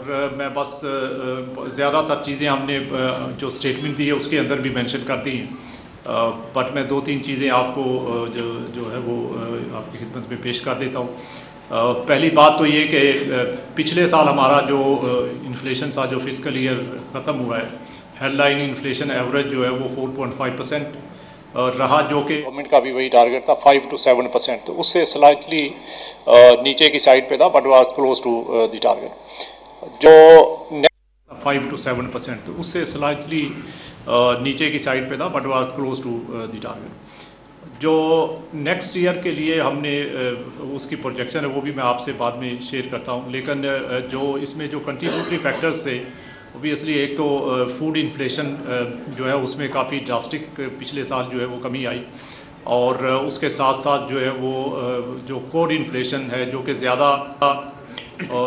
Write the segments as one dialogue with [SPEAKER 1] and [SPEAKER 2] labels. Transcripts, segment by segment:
[SPEAKER 1] मैं बस ज़्यादातर चीज़ें हमने जो स्टेटमेंट दी है उसके अंदर भी मेंशन कर दी हैं, बट मैं दो तीन चीज़ें आपको जो है वो आपकी खिदमत में पेश कर देता हूँ। पहली बात तो ये कि पिछले साल हमारा जो इन्फ्लेशन था, जो फिस्कल ईयर ख़त्म हुआ है, हेडलाइन इन्फ्लेशन एवरेज जो है वो 4.5% रहा, जो कि गवर्नमेंट का भी वही टारगेट था 5 to 7%, तो उससे स्लाइटली नीचे की साइड पे था, but was close to the target. जो 5 to 7%, तो उससे स्लाइटली नीचे की साइड पे था, but was close to the target. जो नेक्स्ट ईयर के लिए हमने उसकी प्रोजेक्शन है वो भी मैं आपसे बाद में शेयर करता हूँ, लेकिन जो इसमें जो कंट्रीब्यूटरी फैक्टर्स थे, ओबियसली एक तो फूड इन्फ्लेशन जो है उसमें काफ़ी ड्रास्टिक पिछले साल जो है वो कमी आई, और उसके साथ साथ जो है वो जो कोर इन्फ्लेशन है जो कि ज़्यादा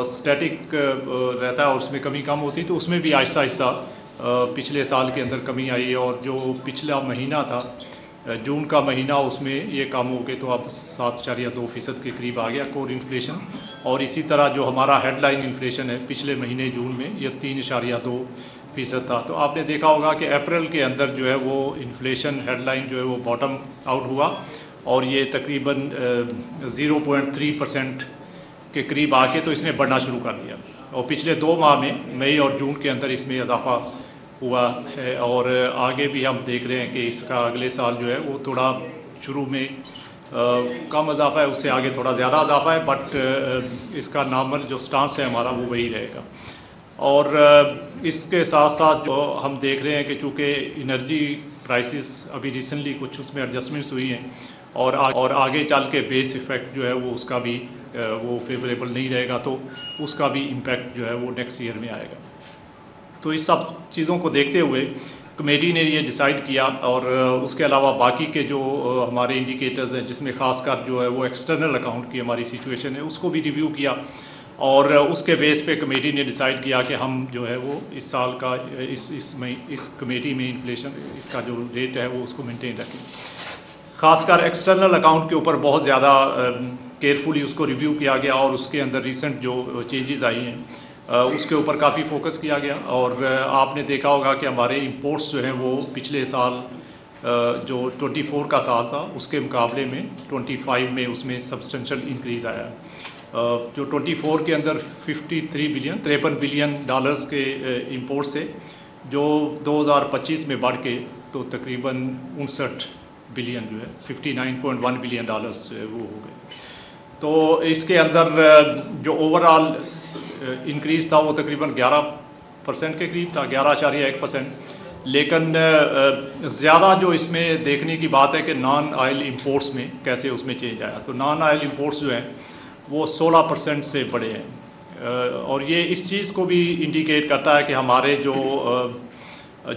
[SPEAKER 1] स्टैटिक रहता है और उसमें कमी कम होती, तो उसमें भी आहिस्ता आहिस्ता पिछले साल के अंदर कमी आई, और जो पिछला महीना था जून का महीना, उसमें ये कम हो गए तो अब 7.2% के करीब आ गया कोर इन्फ्लेशन। और इसी तरह जो हमारा हेडलाइन इन्फ्लेशन है पिछले महीने जून में ये 3.2% था। तो आपने देखा होगा कि अप्रैल के अंदर जो है वो इन्फ्लेशन हेडलाइन जो है वो बॉटम आउट हुआ और ये तकरीबन 0.3% के करीब आके तो इसने बढ़ना शुरू कर दिया, और पिछले 2 माह में मई और जून के अंदर इसमें इजाफा हुआ है, और आगे भी हम देख रहे हैं कि इसका अगले साल जो है वो थोड़ा शुरू में कम इजाफा है, उससे आगे थोड़ा ज़्यादा इजाफा है, बट इसका नॉर्मल जो स्टांस है हमारा वो वही रहेगा। और इसके साथ साथ जो हम देख रहे हैं कि चूँकि एनर्जी प्राइसेस अभी रिसेंटली कुछ उसमें एडजस्टमेंट्स हुई हैं, और आगे चल के बेस इफ़ेक्ट जो है वो उसका भी वो फेवरेबल नहीं रहेगा, तो उसका भी इम्पेक्ट जो है वो नेक्स्ट ईयर में आएगा। तो इस सब चीज़ों को देखते हुए कमेटी ने ये डिसाइड किया, और उसके अलावा बाकी के जो हमारे इंडिकेटर्स हैं जिसमें ख़ासकर जो है वो एक्सटर्नल अकाउंट की हमारी सिचुएशन है उसको भी रिव्यू किया, और उसके बेस पे कमेटी ने डिसाइड किया कि हम जो है वो इस साल का इस कमेटी में इन्फ्लेशन इसका जो रेट है वो उसको मेंटेन रखें। ख़ासकर एक्सटर्नल अकाउंट के ऊपर बहुत ज़्यादा केयरफुली उसको रिव्यू किया गया, और उसके अंदर रिसेंट जो चेंजेस आई हैं उसके ऊपर काफ़ी फोकस किया गया। और आपने देखा होगा कि हमारे इंपोर्ट्स जो हैं वो पिछले साल जो 24 का साल था उसके मुकाबले में 25 में उसमें सब्सटेंशियल इंक्रीज़ आया। जो 24 के अंदर 53 बिलियन डॉलर्स के इंपोर्ट्स थे, जो 2025 में बढ़ के तो तकरीबन 59 बिलियन जो है 59.1 बिलियन डॉलर्स वो हो गए। तो इसके अंदर जो ओवरऑल इंक्रीज़ था वो तकरीबन 11% के करीब था, 11.1%। लेकिन ज़्यादा जो इसमें देखने की बात है कि नॉन ऑयल इंपोर्ट्स में कैसे उसमें चेंज आया। तो नॉन ऑयल इंपोर्ट्स जो हैं वो 16% से बढ़े हैं, और ये इस चीज़ को भी इंडिकेट करता है कि हमारे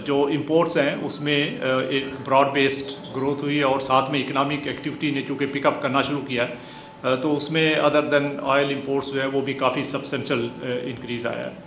[SPEAKER 1] जो इंपोर्ट्स हैं उसमें एक ब्रॉड बेस्ड ग्रोथ हुई है, और साथ में इकनॉमिक एक्टिविटी ने चूँकि पिकअप करना शुरू किया है, तो उसमें अदर देन ऑयल इंपोर्ट्स जो है वो भी काफ़ी सब्सटेंशियल इंक्रीज़ आया है।